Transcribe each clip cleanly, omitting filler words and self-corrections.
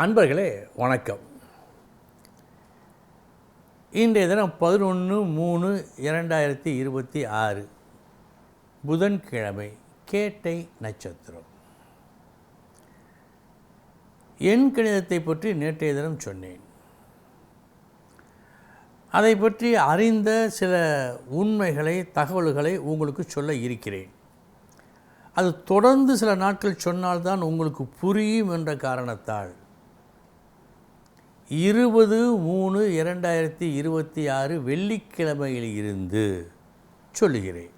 அன்பர்களே வணக்கம். இன்றைய தினம் 11/3/2026 புதன்கிழமை, கேட்டை நட்சத்திரம். எண் கணிதத்தை பற்றி நேற்றைய தினம் சொன்னேன். அதை பற்றி அறிந்த சில உண்மைகளை, தகவல்களை உங்களுக்கு சொல்ல இருக்கிறேன். அது தொடர்ந்து சில நாட்கள் சொன்னால்தான் உங்களுக்கு புரியும் என்ற காரணத்தால் 20/3/2026 வெள்ளிக்கிழமையில் இருந்து சொல்லுகிறேன்.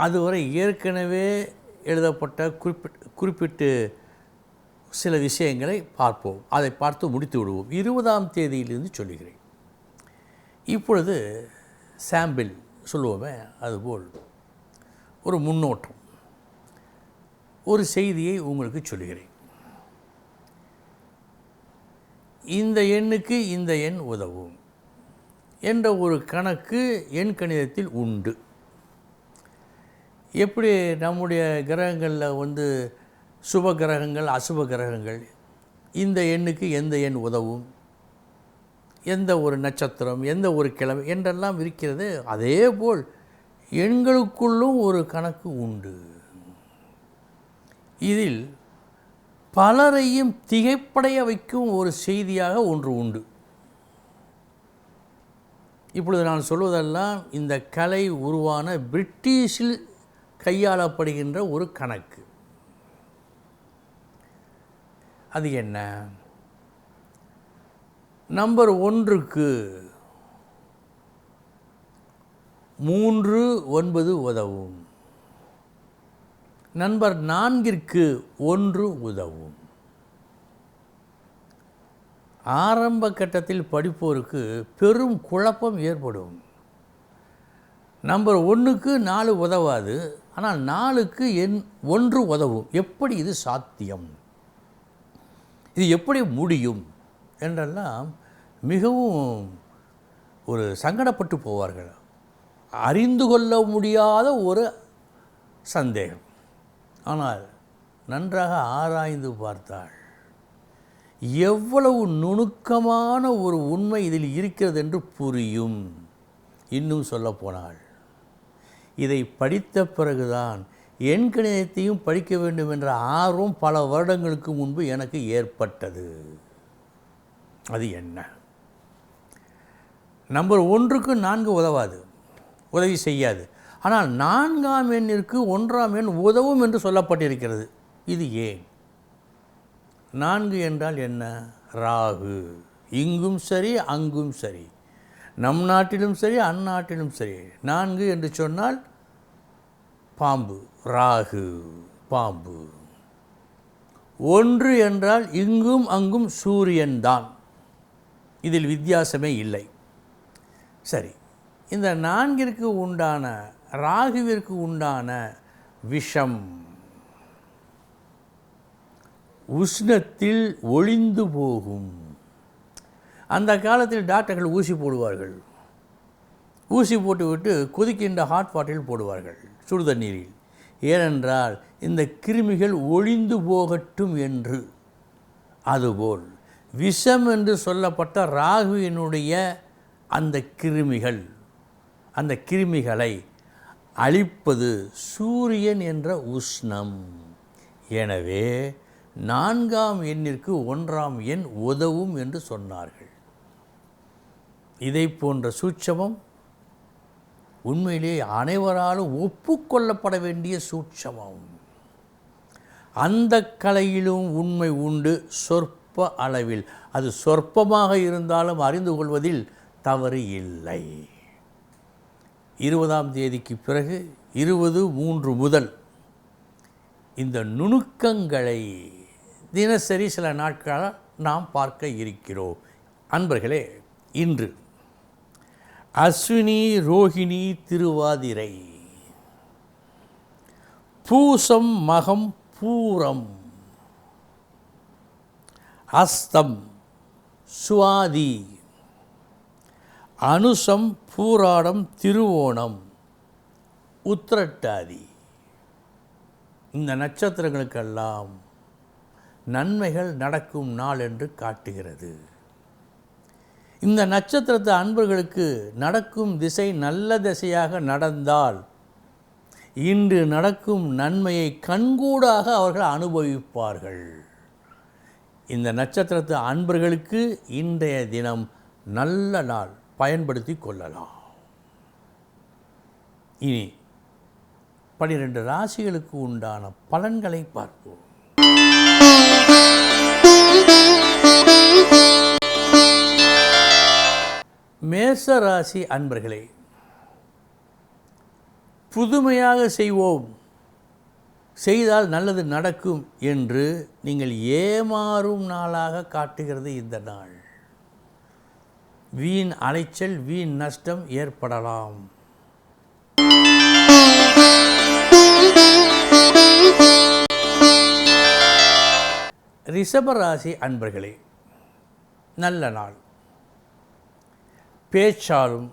அதுவரை ஏற்கனவே எழுதப்பட்ட குறிப்பிட்டு சில விஷயங்களை பார்ப்போம். அதை பார்த்து முடித்து விடுவோம். 20ஆம் தேதியிலிருந்து சொல்லுகிறேன். இப்பொழுது சாம்பிள் சொல்லுவோமே, அதுபோல் ஒரு முன்னோட்டம், ஒரு செய்தியை உங்களுக்கு சொல்லுகிறேன். இந்த எண்ணுக்கு இந்த எண் உதவும் என்ற ஒரு கணக்கு எண் கணிதத்தில் உண்டு. எப்படி நம்முடைய கிரகங்களில் சுப கிரகங்கள், அசுப கிரகங்கள், இந்த எண்ணுக்கு எந்த எண் உதவும், எந்த ஒரு நட்சத்திரம், எந்த ஒரு கிழமை என்றெல்லாம் இருக்கிறது, அதே போல் எண்களுக்குள்ளும் ஒரு கணக்கு உண்டு. இதில் பலரையும் திகைப்படைய வைக்கும் ஒரு செய்தியாக ஒன்று உண்டு. இப்பொழுது நான் சொல்வதெல்லாம் இந்த கலை உருவான பிரிட்டிஷில் கையாளப்படுகின்ற ஒரு கணக்கு. அது என்ன? நம்பர் 1க்கு 3 9 உதவும். நம்பர் 4ற்கு 1 உதவும். ஆரம்ப கட்டத்தில் படிப்போருக்கு பெரும் குழப்பம் ஏற்படும். நம்பர் 1க்கு 4 உதவாது, ஆனால் 4க்கு 1 உதவும். எப்படி இது சாத்தியம்? இது எப்படி முடியும் என்றெல்லாம் மிகவும் ஒரு சங்கடப்பட்டு போவார்கள். அறிந்து கொள்ள முடியாத ஒரு சந்தேகம். ஆனால் நன்றாக ஆராய்ந்து பார்த்தால் எவ்வளவு நுணுக்கமான ஒரு உண்மை இதில் இருக்கிறது என்று புரியும். இன்னும் சொல்லப்போனால் இதை படித்த பிறகுதான் எண் கணிதத்தையும் படிக்க வேண்டும் என்ற ஆர்வம் பல வருடங்களுக்கு முன்பு எனக்கு ஏற்பட்டது. அது என்ன? நம்பர் 1க்கு 4 உதவாது, உதவி செய்யாது. ஆனால் 4ஆம் எண்ணிற்கு 1ஆம் எண் உதவும் என்று சொல்லப்பட்டிருக்கிறது. இது ஏன்? 4 என்றால் என்ன? ராகு. இங்கும் சரி, அங்கும் சரி, நம் நாட்டிலும் சரி, அந்நாட்டிலும் சரி. 4 என்று சொன்னால் பாம்பு, ராகு, பாம்பு. 1 என்றால் இங்கும் அங்கும் சூரியன்தான். இதில் வித்தியாசமே இல்லை. சரி, இந்த 4ற்கு உண்டான, ராகுவிற்கு உண்டான விஷம் உஷ்ணத்தில் ஒளிந்து போகும். அந்த காலத்தில் டாக்டர்கள் ஊசி போடுவார்கள். ஊசி போட்டுவிட்டு கொதிக்கின்ற ஹாட் வாட்டரில் போடுவார்கள், சுடுதண்ணீரில். ஏனென்றால் இந்த கிருமிகள் ஒளிந்து போகட்டும் என்று. அதுபோல் விஷம் என்று சொல்லப்பட்ட ராகுவினுடைய அந்த கிருமிகளை அழிப்பது சூரியன் என்ற உஷ்ணம். எனவே 4ஆம் எண்ணிற்கு 1ஆம் எண் உதவும் என்று சொன்னார்கள். இதை போன்ற சூட்சமம் உண்மையிலேயே அனைவராலும் ஒப்புக்கொள்ளப்பட வேண்டிய சூட்சமம். அந்த கலையிலும் உண்மை உண்டு, சொற்ப அளவில். அது சொற்பமாக இருந்தாலும் அறிந்து கொள்வதில் தவறு இல்லை. 20ஆம் தேதிக்கு பிறகு 20/3 முதல் இந்த நுணுக்கங்களை தினசரி சில நாட்களாக நாம் பார்க்க இருக்கிறோம். அன்பர்களே, இன்று அஸ்வினி, ரோகிணி, திருவாதிரை, பூசம், மகம், பூரம், அஸ்தம், சுவாதி, அனுசம், பூராடம், திருவோணம், உத்திரட்டாதி. இந்த நட்சத்திரங்களுக்கெல்லாம் நன்மைகள் நடக்கும் நாள் என்று காட்டுகிறது. இந்த நட்சத்திரத்து அன்பர்களுக்கு நடக்கும் திசை நல்ல திசையாக நடந்தால் இன்று நடக்கும் நன்மையை கண்கூடாக அவர்கள் அனுபவிப்பார்கள். இந்த நட்சத்திரத்து அன்பர்களுக்கு இன்றைய தினம் நல்ல நாள், பயன்படுத்தி கொள்ளலாம். இனி 12 ராசிகளுக்கு உண்டான பலன்களை பார்ப்போம். மேச ராசி அன்பர்களே, புதுமையாக செய்வோம், செய்தால் நல்லது நடக்கும் என்று நீங்கள் ஏமாறும் நாளாக காட்டுகிறது இந்த நாள். வீண் அலைச்சல், வீண் நஷ்டம் ஏற்படலாம். ரிஷபராசி அன்பர்களே, நல்ல நாள். பேச்சாலும்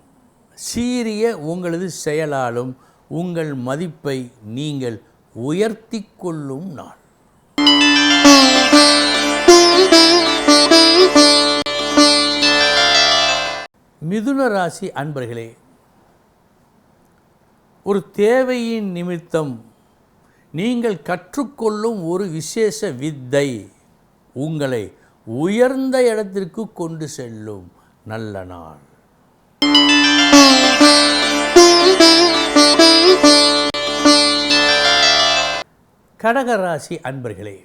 சீரிய உங்களது செயலாலும் உங்கள் மதிப்பை நீங்கள் உயர்த்தி கொள்ளும் நாள். மிதுன ராசி அன்பர்களே, ஒரு தேவையின் நிமித்தம் நீங்கள் கற்றுக்கொள்ளும் ஒரு விசேஷ வித்தை உங்களை உயர்ந்த இடத்திற்கு கொண்டு செல்லும் நல்ல நாள். கடகராசி அன்பர்களே,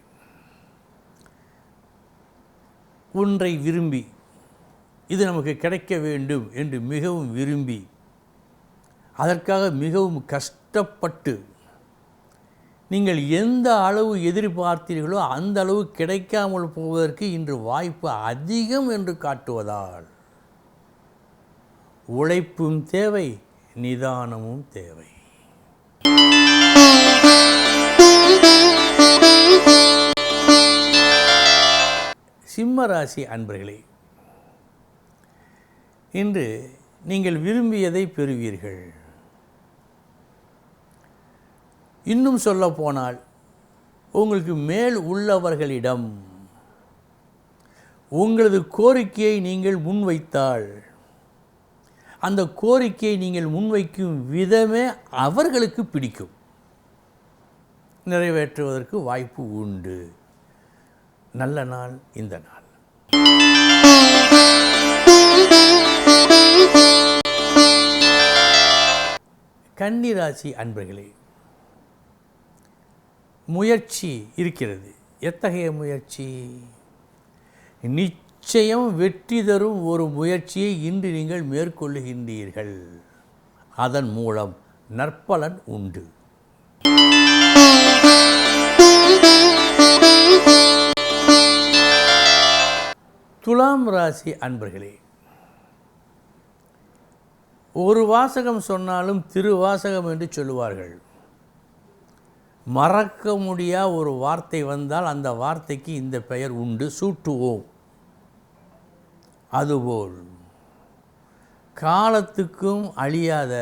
ஒன்றை விரும்பி இது நமக்கு கிடைக்க வேண்டும் என்று மிகவும் விரும்பி அதற்காக மிகவும் கஷ்டப்பட்டு நீங்கள் எந்த அளவு எதிர்பார்த்தீர்களோ அந்த அளவு கிடைக்காமல் போவதற்கு இன்று வாய்ப்பு அதிகம் என்று காட்டுவதால் உழைப்பும் தேவை, நிதானமும் தேவை. சிம்மராசி அன்பர்களே, இன்று நீங்கள் விரும்பியதை பெறுவீர்கள். இன்னும் சொல்ல போனால் உங்களுக்கு மேல் உள்ளவர்களிடம் உங்களது கோரிக்கையை நீங்கள் முன்வைத்தால் அந்த கோரிக்கையை நீங்கள் முன்வைக்கும் விதமே அவர்களுக்கு பிடிக்கும், நிறைவேற்றுவதற்கு வாய்ப்பு உண்டு. நல்ல நாள் இந்த நாள். கன்னிராசி அன்பர்களே, முயற்சி இருக்கிறது. எத்தகைய முயற்சி? நிச்சயம் வெற்றி தரும் ஒரு முயற்சியை இன்று நீங்கள் மேற்கொள்ளுகின்றீர்கள். அதன் மூலம் நற்பலன் உண்டு. துலாம் ராசி அன்பர்களே, ஒரு வாசகம் சொன்னாலும் திருவாசகம் என்று சொல்லுவார்கள். மறக்க முடியா ஒரு வார்த்தை வந்தால் அந்த வார்த்தைக்கு இந்த பெயர் உண்டு, சூட்டுவோம். அதுபோல் காலத்துக்கும் அழியாத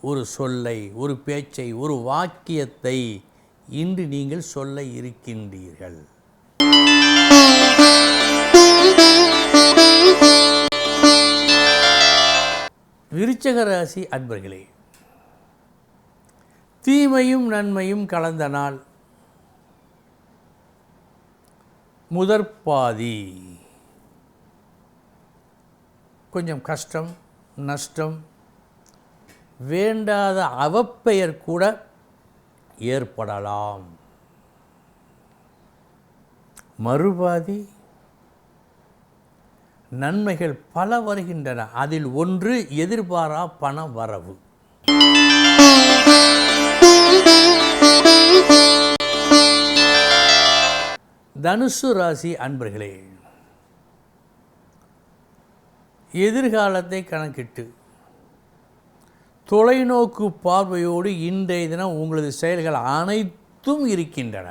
ஒரு சொல்லை, ஒரு பேச்சை, ஒரு வாக்கியத்தை இன்று நீங்கள் சொல்ல இருக்கின்றீர்கள். விருச்சிக ராசி அன்பர்களே, தீமையும் நன்மையும் கலந்த நாள். முதற்பாதி கொஞ்சம் கஷ்டம், நஷ்டம், வேண்டாத அவப்பெயர் கூட ஏற்படலாம். மறுபாதி நன்மைகள் பல வருகின்றன. அதில் ஒன்று எதிர்பாரா பண வரவு. தனுசு ராசி அன்பர்களே, எதிர்காலத்தை கணக்கிட்டு தொலைநோக்கு பார்வையோடு இன்றைய தினம் உங்களது செயல்கள் அனைத்தும் இருக்கின்றன.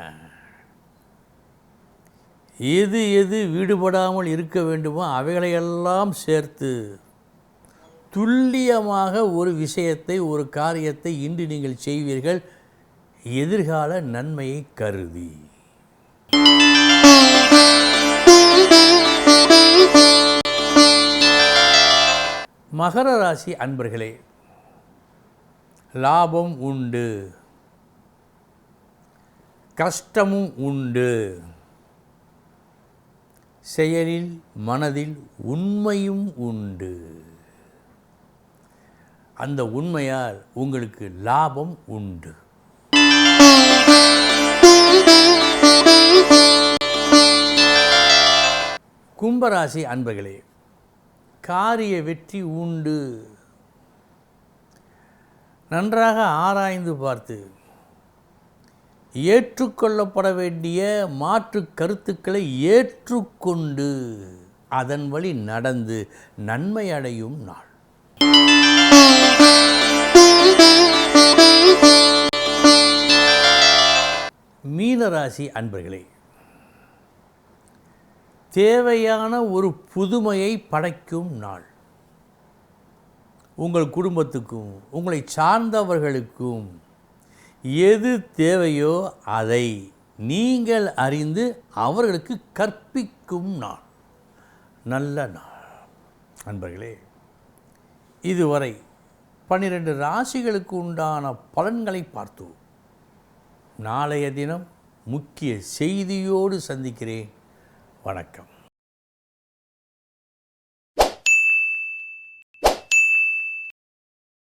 எது எது விடுபடாமல் இருக்க வேண்டுமோ அவைகளையெல்லாம் சேர்த்து துல்லியமாக ஒரு விஷயத்தை, ஒரு காரியத்தை இன்று நீங்கள் செய்வீர்கள், எதிர்கால நன்மையை கருதி. மகர ராசி அன்பர்களே, லாபம் உண்டு, கஷ்டமும் உண்டு, செயலில் மனதில் உண்மையும் உண்டு. அந்த உண்மையால் உங்களுக்கு லாபம் உண்டு. கும்பராசி அன்பர்களே, காரிய வெற்றி உண்டு. நன்றாக ஆராய்ந்து பார்த்து ஏற்றுக்கொள்ளப்பட வேண்டிய மாற்று கருத்துக்களை ஏற்றுக்கொண்டு அதன் வழி நடந்து நன்மை அடையும் நாள். மீனராசி அன்பர்களே, தேவையான ஒரு புதுமையை படைக்கும் நாள். உங்கள் குடும்பத்துக்கும் உங்களை சார்ந்தவர்களுக்கும் எது தேவையோ அதை நீங்கள் அறிந்து அவர்களுக்கு கற்பிக்கும் நாள். நல்ல நாள். அன்பர்களே, இதுவரை 12 ராசிகளுக்கு உண்டான பலன்களை பார்த்தோம். நாளைய தினம் முக்கிய செய்தியோடு சந்திக்கிறேன். வணக்கம்.